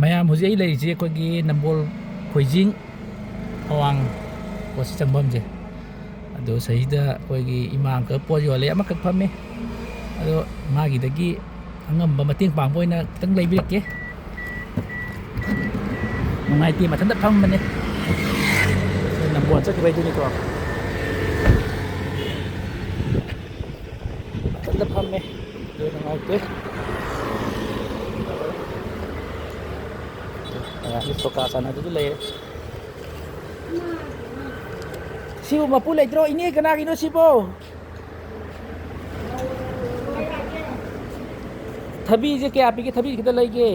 ꯃꯌꯥꯝ ꯍꯧꯖꯤꯛ ꯑꯩ ꯂꯩꯔꯤꯁꯦ ꯑꯩꯈꯣꯏꯒꯤ ꯅꯝꯕꯣꯜ ꯈꯣꯏꯖꯤꯡ ꯑꯋꯥꯡ ꯄꯣꯠꯁꯤ ꯆꯪꯐꯝꯁꯦ ꯑꯗꯣ ꯁꯤꯗ ꯑꯩꯈꯣꯏꯒꯤ ꯏꯃꯥ ꯑꯃꯈꯛ ꯄꯣꯠ ꯌꯣꯜꯂꯦ ꯑꯃꯈꯛ ꯐꯝꯃꯦ ꯑꯗꯣ ꯃꯥꯒꯤꯗꯒꯤ ꯑꯉꯝꯕ ꯃꯇꯦꯡ ꯄꯥꯡꯕ ꯑꯣꯏꯅ ꯈꯤꯇꯪ ꯂꯩꯕꯤꯔꯛꯀꯦ ꯅꯨꯡꯉꯥꯏꯇꯦ ꯃꯊꯟꯇ ꯐꯝꯕꯅꯦ ꯅꯝꯕꯣꯜ ꯆꯠꯈꯤꯕꯩꯗꯨꯅꯤꯀꯣ ꯃꯊꯟꯇ ꯐꯝꯃꯦ ꯑꯗꯨ ꯅꯨꯡꯉꯥꯏꯇꯦ ꯁꯣꯀꯥ ꯆꯥꯅꯗꯨꯁꯨ ꯂꯩꯔꯦ ꯁꯤꯕꯨ ꯃꯄꯨ ꯂꯩꯇ꯭ꯔꯣ ꯏꯅꯦ ꯀꯅꯥꯒꯤꯅꯣ ꯁꯤꯕꯨ ꯊꯕꯤꯁꯦ ꯀꯌꯥ ꯄꯤꯒꯦ ꯊꯕꯤ ꯈꯤꯇ ꯂꯩꯒꯦ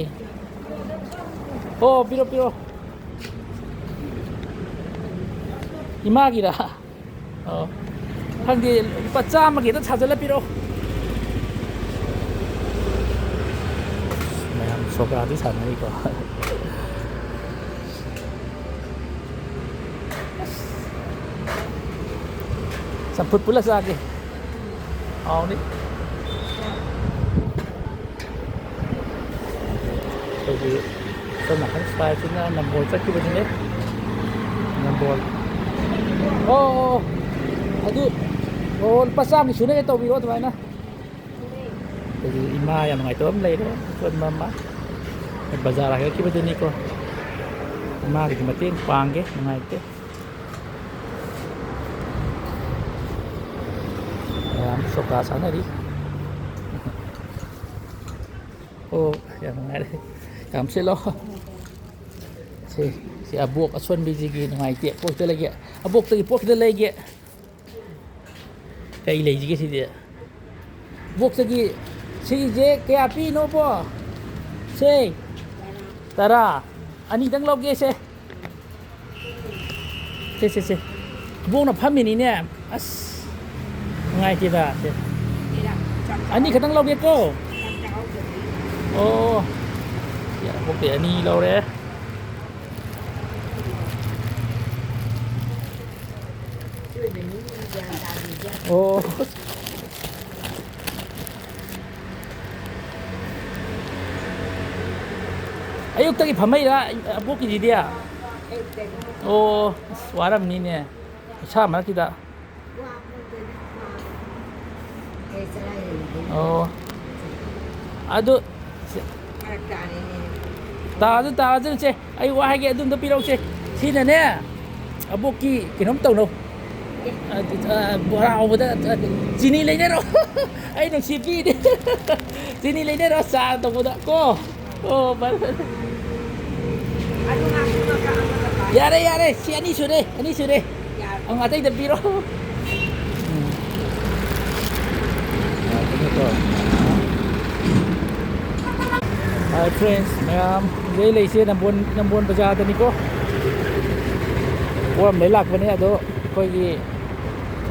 ꯑꯣ ꯄꯤꯔꯣ ꯄꯤꯔꯣ ꯏꯃꯥꯒꯤꯔ ꯑꯣ ꯈꯪꯗꯦ ꯂꯨꯄꯥ 100ꯒꯤ ꯍꯦꯛꯇ ꯁꯥꯖꯜꯂ ꯄꯤꯔꯣ ꯃꯌꯥꯝ ꯁꯣꯀꯥꯗꯤ ꯁꯥꯟꯅꯔꯤꯀꯣ ꯆꯝꯐꯨꯠ ꯄꯨꯜꯂ ꯆꯥꯒꯦ ꯍꯥꯎꯅꯤ ꯑꯩꯈꯣꯏꯒꯤ ꯁꯣꯝ ꯅꯥꯀꯟ ꯁꯥꯏꯠꯁꯤꯅ ꯅꯝꯕꯣꯜ ꯆꯠꯈꯤꯕꯁꯤꯅꯦ ꯅꯝꯕꯣꯜ ꯑꯣ ꯑꯗꯨ ꯑꯣ ꯂꯨꯄꯥ 100ꯒꯤ ꯁꯨꯅꯕ ꯇꯧꯕꯤꯔꯣ ꯑꯗꯨꯃꯥꯏꯅ ꯑꯩꯈꯣꯏꯒꯤ ꯏꯃꯥ ꯌꯥꯝ ꯅꯨꯡꯉꯥꯏꯇꯕ ꯑꯃ ꯂꯩꯔꯦ ꯑꯁꯣꯟꯕ ꯑꯃ ꯕꯖꯥꯔ ꯍꯥꯏꯒꯠꯈꯤꯕꯗꯨꯅꯤꯀꯣ ꯏꯃꯥꯒꯤꯗꯤ ꯃꯇꯦꯡ ꯄꯥꯡꯒꯦ ꯅꯨꯡꯉꯥꯏꯇꯦ ꯃꯌꯥꯝ ꯁꯣꯀꯥ ꯁꯥꯟꯅꯔꯤ ꯑꯣ ꯌꯥꯝ ꯅꯨꯡꯉꯥꯏꯔꯦ ꯌꯥꯝ ꯁꯤꯠꯂꯣ ꯁꯤ ꯑꯕꯣꯛ ꯑꯁꯣꯟꯕꯤꯁꯤꯒꯤ ꯅꯨꯡꯉꯥꯏꯇꯦ ꯄꯣꯠ ꯈꯤꯇ ꯂꯩꯒꯦ ꯑꯕꯣꯛꯇꯒꯤ ꯄꯣꯠ ꯈꯤꯇ ꯂꯩꯒꯦ ꯀꯩ ꯂꯩꯁꯤꯒꯦ ꯁꯤꯗꯤ ꯑꯕꯣꯛꯇꯒꯤ ꯁꯤꯁꯦ ꯀꯌꯥ ꯄꯤꯅꯣꯕꯣ ꯁꯦ 10 ꯑꯅꯤꯗꯪ ꯂꯧꯒꯦ ꯁꯦ ꯑꯕꯣꯛꯅ ꯐꯝꯃꯤꯅꯤꯅꯦ ꯑꯁ ꯅꯨꯡꯉꯥꯏꯇꯦꯗ ꯁꯦ ꯑꯅꯤ ꯈꯛꯇꯪ ꯂꯧꯒꯦꯀꯣ ꯑꯣ ꯑꯕꯣꯛꯇꯤ ꯑꯅꯤ ꯂꯧꯔꯦ ꯑꯣ ꯑꯌꯨꯛꯇꯒꯤ ꯐꯝꯃꯩꯔꯥ ꯑꯕꯣꯛꯀꯤꯁꯤꯗꯤ ꯑꯣ ꯑꯁ ꯋꯥꯔꯝꯅꯤꯅꯦ ꯏꯁꯥ ꯃꯔꯛꯁꯤꯗ ꯑꯣ ꯑꯗꯨ ꯇꯥꯖꯅꯁꯦ ꯑꯩ ꯋꯥ ꯍꯥꯏꯒꯦ ꯑꯗꯨꯝꯗ ꯄꯤꯔꯧꯁꯦ ꯁꯤꯅꯅꯦ ꯑꯕꯣꯛꯀꯤ ꯀꯩꯅꯣꯝ ꯇꯧꯅꯧ ꯕꯣꯔꯥ ꯍꯧꯕꯗ ꯆꯤꯅꯤ ꯂꯩꯅꯔꯣ ꯑꯩ ꯅꯨꯡꯁꯤ ꯄꯤꯅꯦ ꯆꯤꯅꯤ ꯂꯩꯅꯔꯣ ꯆꯥ ꯇꯧꯕꯗ ꯀꯣ ꯑꯣ ꯌꯥꯔꯦ ꯌꯥꯔꯦ ꯁꯤ ꯑꯅꯤ ꯁꯨꯔꯦ ꯑꯪ ꯑꯇꯩꯗ ꯄꯤꯔꯣ ꯍꯥꯏ ꯐ꯭ꯔꯦꯟꯁ ꯃꯌꯥꯝ ꯍꯧꯖꯤꯛ ꯂꯩꯁꯦ ꯅꯝꯕꯣꯜ ꯕꯖꯥꯔꯗꯅꯤꯀꯣ ꯄꯣꯠ ꯑꯃ ꯂꯩ ꯂꯥꯛꯄꯅꯦ ꯑꯗꯣ ꯑꯩꯈꯣꯏꯒꯤ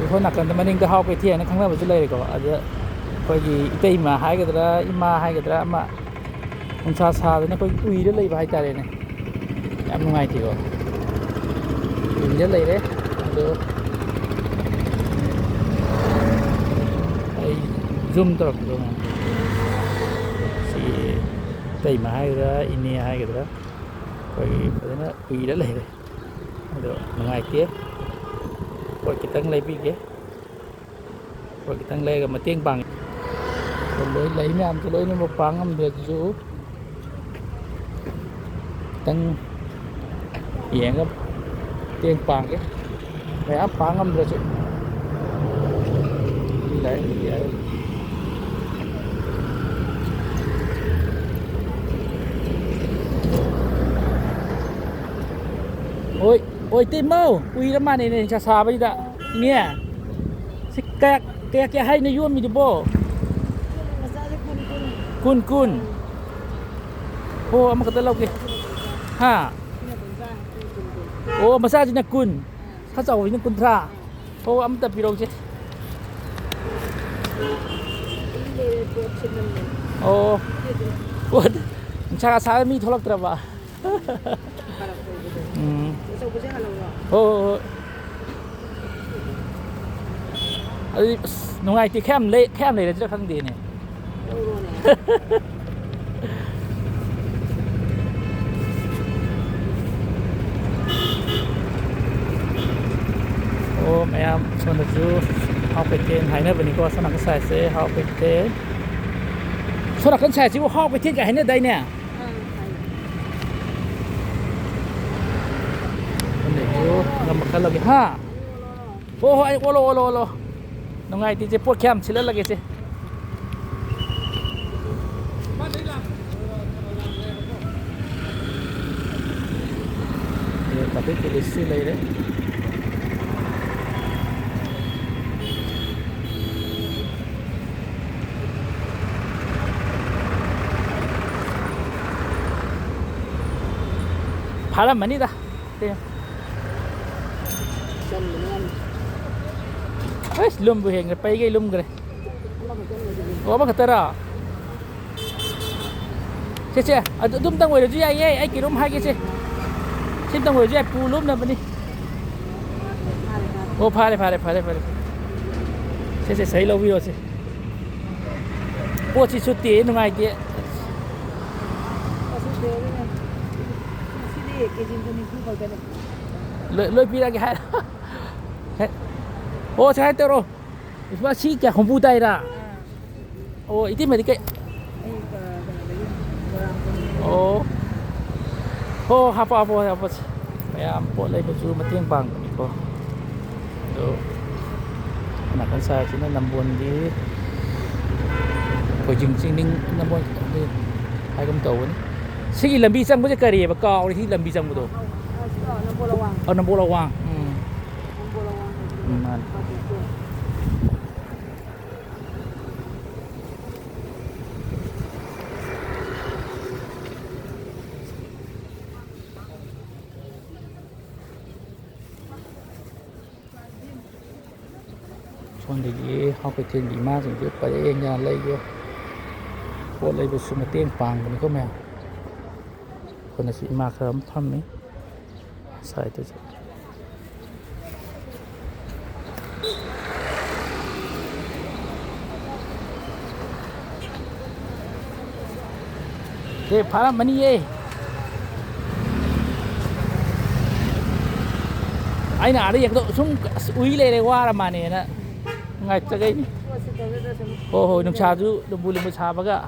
ꯁꯣꯝ ꯅꯥꯀꯟꯗ ꯃꯅꯤꯡꯗ ꯍꯥꯎ ꯀꯩꯊꯦꯜ ꯍꯥꯏꯅ ꯈꯪꯅꯕꯁꯨ ꯂꯩꯔꯦꯀꯣ ꯑꯗꯨꯗ ꯑꯩꯈꯣꯏꯒꯤ ꯏꯇꯩꯃ ꯍꯥꯏꯒꯗ꯭ꯔꯥ ꯏꯃꯥ ꯍꯥꯏꯒꯗ꯭ꯔꯥ ꯑꯃ ꯅꯨꯡꯁꯥ ꯁꯥꯗꯅ ꯑꯩꯈꯣꯏ ꯎꯏꯔ ꯂꯩꯕ ꯍꯥꯏꯇꯥꯔꯦꯅꯦ ꯌꯥꯝ ꯅꯨꯡꯉꯥꯏꯇꯦꯀꯣ ꯎꯏꯔ ꯂꯩꯔꯦ ꯑꯗꯣ ꯑꯩ ꯖꯨꯝ ꯇꯧꯔꯛꯄꯗꯣ ꯁꯤ ꯏꯇꯩꯃ ꯍꯥꯏꯒꯗ꯭ꯔꯥ ꯏꯅꯦ ꯍꯥꯏꯒꯗ꯭ꯔꯥ ꯑꯩꯈꯣꯏꯒꯤ ꯐꯖꯅ ꯎꯏꯔ ꯂꯩꯔꯦ ꯑꯗꯣ ꯅꯨꯡꯉꯥꯏꯇꯦ ꯄꯣꯠ ꯈꯤꯇꯪ ꯂꯩꯕꯤꯒꯦ ꯄꯣꯠ ꯈꯤꯇꯪ ꯂꯩꯔꯒ ꯃꯇꯦꯡ ꯄꯥꯡꯉꯦ ꯂꯣꯏ ꯂꯩ ꯃꯌꯥꯝꯁꯨ ꯂꯣꯏꯅꯃꯛ ꯄꯥꯡꯉꯝꯗ꯭ꯔꯁꯨ ꯈꯤꯇꯪ ꯌꯦꯡꯉꯒ ꯃꯇꯦꯡ ꯄꯥꯡꯒꯦ ꯃꯌꯥꯝ ꯄꯥꯡꯉꯝꯗ꯭ꯔꯁꯨ ꯍꯣꯏ ꯍꯣꯏ ꯇꯤꯝꯃꯧ ꯀꯨꯏꯔ ꯃꯥꯟꯅꯦꯅꯦ ꯅꯨꯡꯁꯥ ꯁꯥꯕꯁꯤꯗ ꯏꯅꯦ ꯁꯤ ꯀꯌꯥ ꯍꯥꯏꯅ ꯌꯣꯝꯃꯤꯗꯨꯕꯣ ꯀꯨꯟ ꯍꯣ ꯑꯃꯈꯛꯇ ꯂꯧꯒꯦ ꯍꯥ ꯑꯣ ꯃꯆꯥꯁꯤꯅ 10 ꯈꯔ ꯆꯥꯎꯕꯁꯤꯅ 30 ꯍꯣ ꯑꯃꯇ ꯄꯤꯔꯧꯁꯦ ꯑꯣ ꯄꯣꯠ ꯅꯨꯡꯁꯥ ꯁꯥꯔ ꯃꯤ ꯊꯣꯛꯂꯛꯇ꯭ꯔꯕ ꯍꯣꯏ ꯑꯗꯨꯗꯤ ꯑꯁ ꯅꯨꯡꯉꯥꯏꯇꯦ ꯈꯌꯥꯝ ꯂꯩꯔꯁꯤꯔꯥ ꯈꯪꯗꯦꯅꯦ 손에서 하우페텐 하이네버니고 소나큰 사이즈 하우페텐 소나큰 사이즈고 하우페텐가 하이네 다이네 근데 이거 ngâm lagi ha ô ai olo olo olo nó ngay thì port cam chỉ lên lagi chứ tapi polisi lagi deh 바람 많이 다. 네. ơi lùm vừa hiện bay cái lùm cái có bao cái tờ che che à đúng tăng người được chứ ai cái lùm hai cái che xin tăng người chứ ai pu lùm nào bên đi ô phá đấy che sấy lâu video che ô chỉ xuất tiền nó ngay kia lôi pi ra cái hai ôใช่เตอร์โรว่าชี้แกของผู้ใดล่ะโอ้อีที่ไม่ได้แกโอ้ฮับพยายามปวดเลยไปจูมาเตี้ยงบังนี่ก็ดูขนาดกันใส่ชิ้นนั้นนำบนดีก็จริงๆนิ่งนำบนให้กำโตนี่สิ่งลำบีจังมันจะกระเรียบกาวที่ลำบีจังมันโตเอานำโบระวังมันช่วงนี้เขาไปเที่ยวดีมากจริงๆไปเองงานอะไรเยอะพวกอะไรไปสมัครเตี้ยงปังคนนี้ก็แมวคนนั้นสิมาครับทำไหมใส่ตัวจะเฮ้ยพารามันนี่เย่ไอ้หน้าได้ยังต้องชุ่มอุ้ยเลยว่าละมาเนี่ยนะไงจะไงนี่โอ้โหน้ำชาดูน้ำบุหรี่น้ำชาปะกะ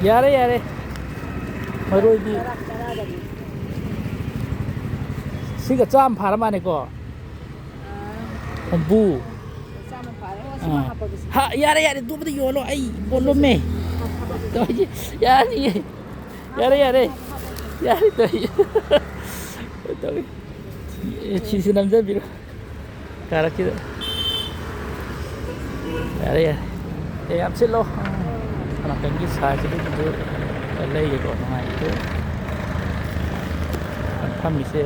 यारे मरोई दी सिंगा चाम फारा माने को हमबू हा यारे तू बता योलो आई बोलो में तो यारे तो चीज़ नमज़ बिरो cara kita यारे आप से लो anak tinggi saja itu lay gitu nah itu kan bisa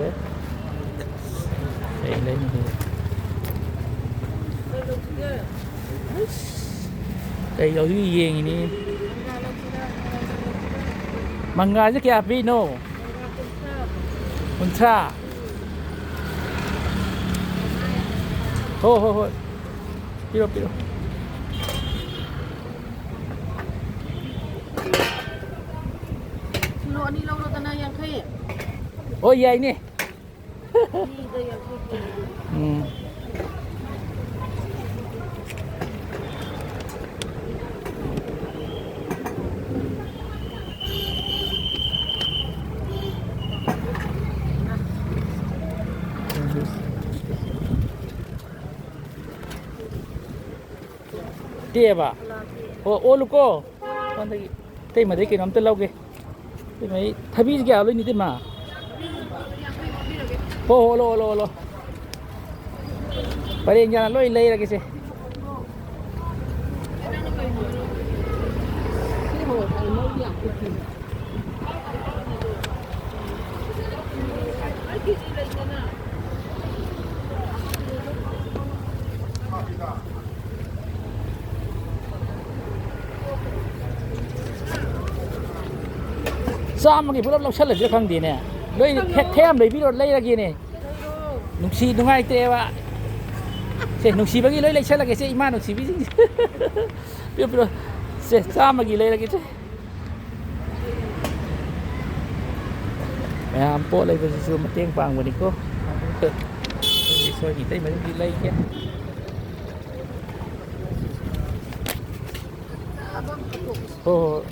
lay ini đây rồi cái gì ini mangga aja kayak api no unta ho piroนี่เราตนายังเคย oh iya ini นี่ก็ยังเคย dia ba oh luko kan tadi tadi mà thấy cái nắm tên lâu kì cái mấy thay vì cái áo lên như thế mà lo phải đi nhà lôi lấy ra cái gì ꯆꯥꯝꯃꯒꯤ ꯄꯨꯂꯞ ꯂꯧꯁꯜꯂꯁꯤꯔ ꯈꯪꯗꯦꯅꯦ ꯂꯣꯏ ꯊꯦꯝ ꯂꯩꯕꯤꯔꯣ ꯂꯩꯔꯒꯦꯅꯦ ꯅꯨꯡꯉꯥꯏꯇꯦꯕ ꯁꯦ ꯅꯨꯡꯁꯤꯕꯒꯤ ꯂꯣꯏ ꯂꯩꯁꯜꯂꯒꯦ ꯁꯦ ꯏꯃꯥ ꯅꯨꯡꯁꯤꯕꯤꯁꯤꯡꯁꯦ ꯄꯤꯔꯣ ꯁꯦ ꯆꯥꯝꯃꯒꯤ ꯂꯩꯔꯒꯦ ꯁꯦ ꯃꯌꯥꯝ ꯄꯣꯠ ꯂꯩꯕꯁꯤꯁꯨ ꯃꯇꯦꯡ ꯄꯥꯡꯕꯅꯤꯀꯣ ꯏꯁꯣꯔꯒꯤ ꯏꯇꯩꯃꯗꯤ ꯂꯩꯒꯦ ꯍꯣꯏ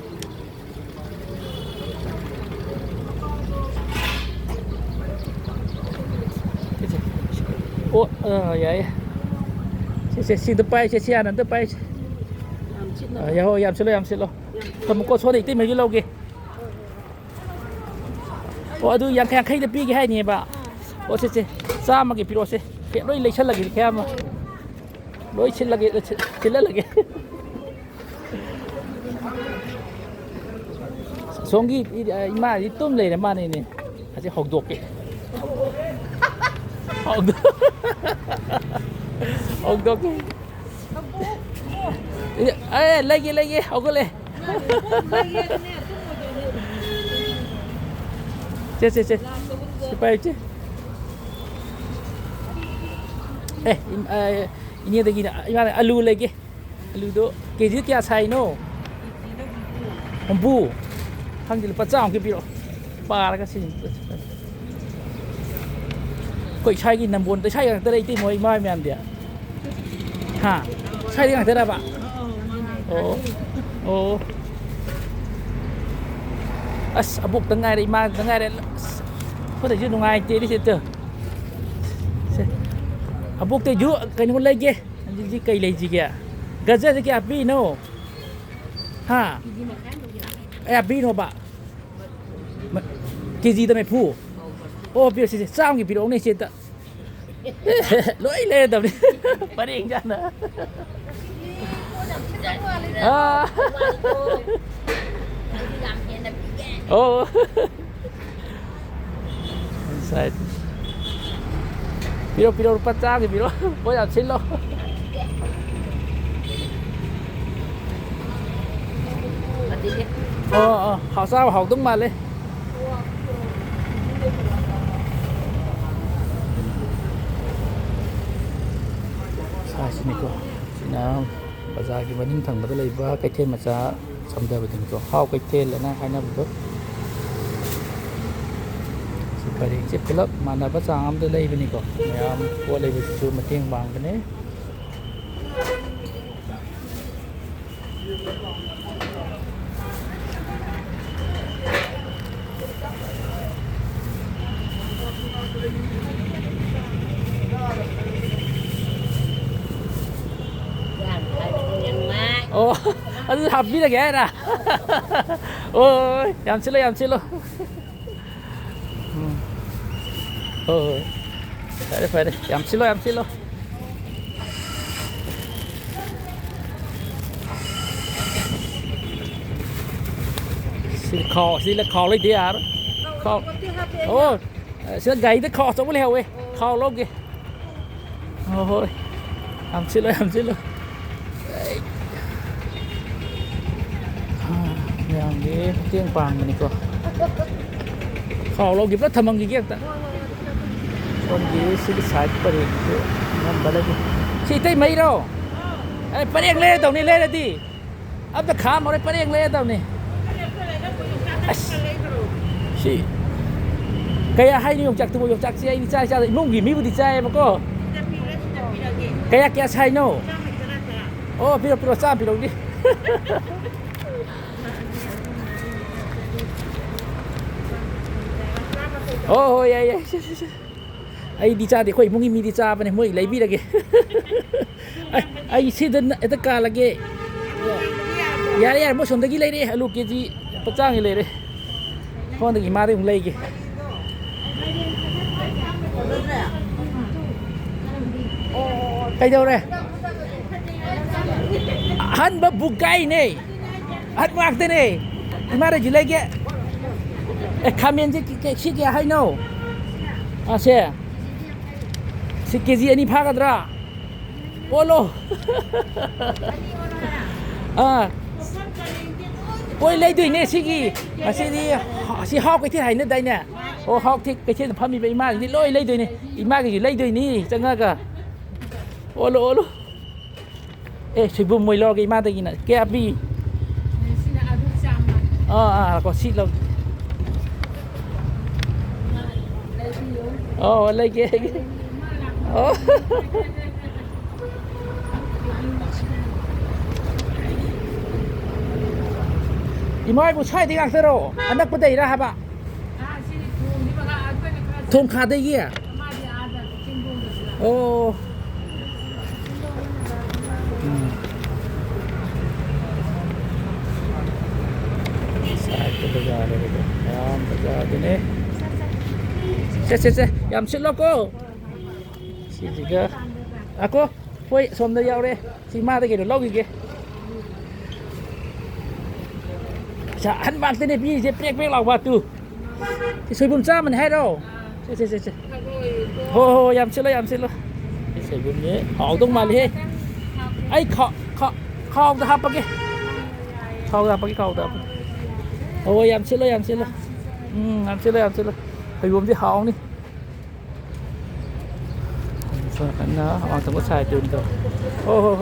ꯑꯣ ꯌꯥꯏ ꯁꯦ ꯁꯤꯗ ꯄꯥꯏꯁꯦ ꯁꯤ ꯍꯥꯟꯅ ꯑꯝꯇ ꯄꯥꯏꯁꯦ ꯌꯥꯍꯣ ꯌꯥꯝ ꯁꯤꯜꯂꯣ ꯊꯝꯃꯨꯀꯣ ꯁꯣꯗ ꯏꯇꯩꯃꯒꯤ ꯂꯧꯒꯦ ꯑꯣ ꯑꯗꯨ ꯌꯥꯡꯈꯩꯗ ꯄꯤꯒꯦ ꯍꯥꯏꯅꯦꯕ ꯑꯣ ꯁꯦ ꯆꯥꯝꯃꯒꯤ ꯄꯤꯔꯛꯑꯣꯁꯦ ꯂꯣꯏ ꯂꯩꯁꯜꯂꯒꯦ ꯀꯌꯥ ꯑꯃ lối xin lagi xin lagi songi ima di tum le ma ni ni aje hogdok ke hogdok lagi hogole che pai che ini ada gini alu lagi alu do keji kya sai no ombu hang jil pachang ke piro para ka sin koi sai gi nambon te sai ta dei ti moi mai myam dia ha sai di ta ba oh as abuk tangai dei ma tangai dei ko de ju nungai ti di se abuk te ju kai nu lai ge ji kai lai ji ge gaza ke api no ha api no ba kg ta me phu o pi si sam ki pi ro ne se ta loi le da pa ring ja na oh inside Piro pecah gitu piro, boleh hasil lo. Họ sao họ tung mà lên. Sai sini ko, sini bazar ki maning thang badal iba kai the macha samda badin ko, how kai the le na haina budo. Pari che pelak mana ba sam de lei bini ko mayam ko lei bi su mateng bang bene oh adu habbi la gaya na oh yam chilo phải đấy, em xin lỗi. Xin là kho lấy đi à đó. Kho. Ô, xin gầy tới kho sống leo ấy. Kho lốp kìa. Ôi, em xin lỗi. Yang đi tiếng vàng mình có. Kho lốp kìa rất thầm gì kia ta. Con gì xin sai bari nam balagi si tai mai ro ai pareng le tau ni le di ab ta kham ore pareng le tau ni si kaya hai ni yong chak tu yong chak si ai di chai chai mung gi mi bu di chai ma ko kaya kya chai no oh piro sa piro di oh yeah ai đi cha thì khơi mung mi đi cha bên này mới lấy bi là kì ai xí đến cái cả là kì ya mỗi số đấy lấy đi alu kì gì bắt trang lấy đi con thì mà đi cũng lấy kì cái đâu đây hắn bắp bục cây này hắn mặc thế này mà đây chỉ lấy kì khamen gì cái xí kì hay no à xe si kg ani phagadra polo ôi lấy đuổi nè xí gì mà xí đi họ xí học cái thiết hành nước đây nè ô học thì cái thiết phẩm gì vậy mà đi lôi lấy đuổi nè ima cái gì lấy đuổi nè chẳng ngờ cả ô lô ê chỉ bùm mồi lo cái ima đây nè cái abi có xí đâu lấy cái Imai bu chai tingang tero anak pedai dah apa thum kha dei gi oh sai ke bazaar le yam bazaar ni se yam sit lo ko si juga aku poi som da yaw re si ma da ge lo gi ge chả hắn bạn tên này bị dẹp bẹc lọc vào từ thì sôi bùn ra mình hay đâu xe hồ yam xin lo sôi bùn nhé họ tung mà đi ấy kho ra hấp cái kho ra cái kho ra hồ yam xin lo yam xin lo sôi bùn thì họ đi sao cái nó họ không có xài tiền rồi hồ